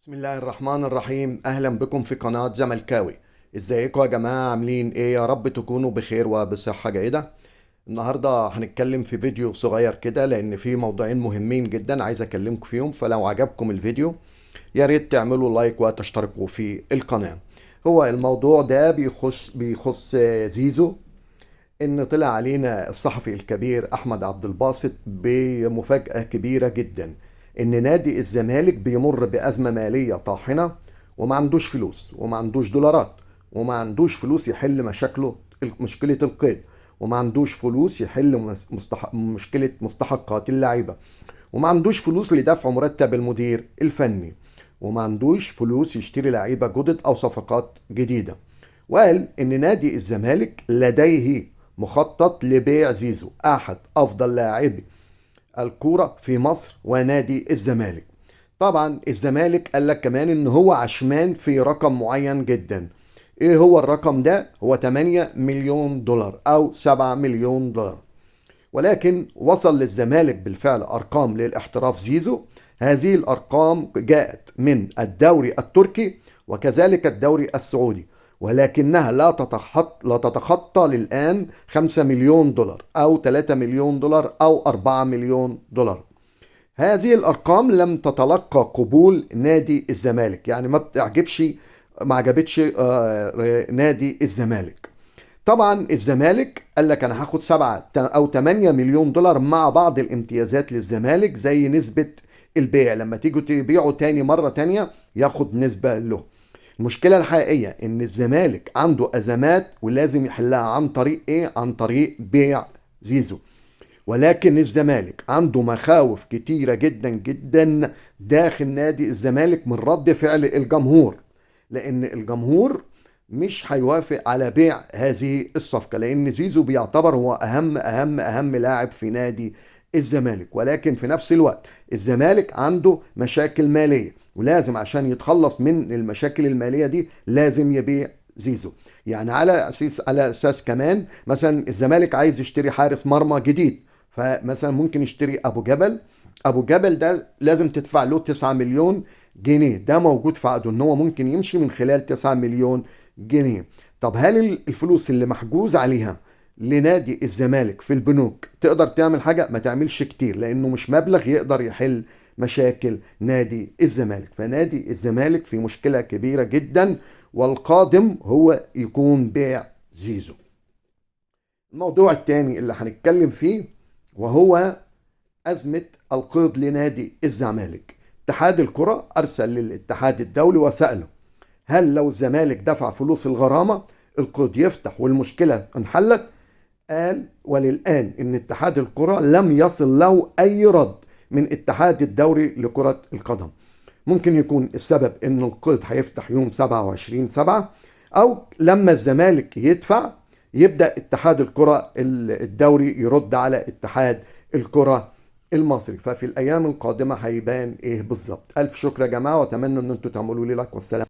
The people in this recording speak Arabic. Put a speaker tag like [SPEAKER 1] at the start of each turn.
[SPEAKER 1] بسم الله الرحمن الرحيم. اهلا بكم في قناة زملكاوي. ازيكم يا جماعة؟ عاملين ايه؟ يا رب تكونوا بخير وبصحة جيدة. النهاردة هنتكلم في فيديو صغير كده لان في موضوعين مهمين جدا عايز اكلمكم فيهم، فلو عجبكم الفيديو يا ريت تعملوا لايك وتشتركوا في القناة. هو الموضوع ده بيخص زيزو. ان طلع علينا الصحفي الكبير احمد عبد الباسط بمفاجأة كبيرة جدا، ان نادي الزمالك بيمر بأزمة مالية طاحنة، وما عندوش فلوس وما عندوش دولارات وما عندوش فلوس يحل مشاكله، مشكلة القيد، وما عندوش فلوس يحل مشكلة مستحقات اللعيبة، وما عندوش فلوس لدفع مرتب المدير الفني، وما عندوش فلوس يشتري لعيبة جدد او صفقات جديدة. وقال ان نادي الزمالك لديه مخطط لبيع زيزو، احد افضل لاعبي الكورة في مصر ونادي الزمالك. طبعا الزمالك قال لك كمان ان هو عشمان في رقم معين جدا. ايه هو الرقم ده؟ هو 8 مليون دولار او 7 مليون دولار. ولكن وصل للزمالك بالفعل ارقام للاحتراف زيزو. هذه الارقام جاءت من الدوري التركي وكذلك الدوري السعودي، ولكنها لا تتخطى للآن 5 مليون دولار أو 3 مليون دولار أو 4 مليون دولار. هذه الأرقام لم تتلقى قبول نادي الزمالك، يعني ما عجبتش نادي الزمالك. طبعا الزمالك قال لك أنا هاخد 7 أو 8 مليون دولار مع بعض الامتيازات للزمالك، زي نسبة البيع، لما تيجوا تبيعوا تاني مرة تانية ياخد نسبة له. المشكلة الحقيقية ان الزمالك عنده ازمات ولازم يحلها عن طريق ايه؟ عن طريق بيع زيزو. ولكن الزمالك عنده مخاوف كتيرة جدا جدا داخل نادي الزمالك من رد فعل الجمهور، لان الجمهور مش هيوافق على بيع هذه الصفقة، لان زيزو بيعتبر هو اهم لاعب في نادي الزمالك. ولكن في نفس الوقت الزمالك عنده مشاكل مالية، ولازم عشان يتخلص من المشاكل المالية دي لازم يبيع زيزو. يعني على اساس كمان مثلا الزمالك عايز يشتري حارس مرمى جديد، فمثلا ممكن يشتري ابو جبل ده لازم تدفع له 9 مليون جنيه، ده موجود في عقده ان هو ممكن يمشي من خلال 9 مليون جنيه. طب هل الفلوس اللي محجوز عليها لنادي الزمالك في البنوك تقدر تعمل حاجة؟ ما تعملش كتير، لانه مش مبلغ يقدر يحل مشاكل نادي الزمالك. فنادي الزمالك في مشكلة كبيرة جدا، والقادم هو يكون بيع زيزو. الموضوع الثاني اللي هنتكلم فيه وهو أزمة القيد لنادي الزمالك. اتحاد الكرة أرسل للاتحاد الدولي وسأله هل لو الزمالك دفع فلوس الغرامة القيد يفتح والمشكلة انحلت؟ قال وللآن إن اتحاد الكرة لم يصل له أي رد من اتحاد الدوري لكرة القدم. ممكن يكون السبب إن القيد هيفتح يوم 27/7، أو لما الزمالك يدفع يبدأ اتحاد الكرة الدوري يرد على اتحاد الكرة المصري. ففي الأيام القادمة هيبان إيه بالظبط. ألف شكر يا جماعة، وأتمنى إن أنتوا تعملوا لي لايك. والسلام.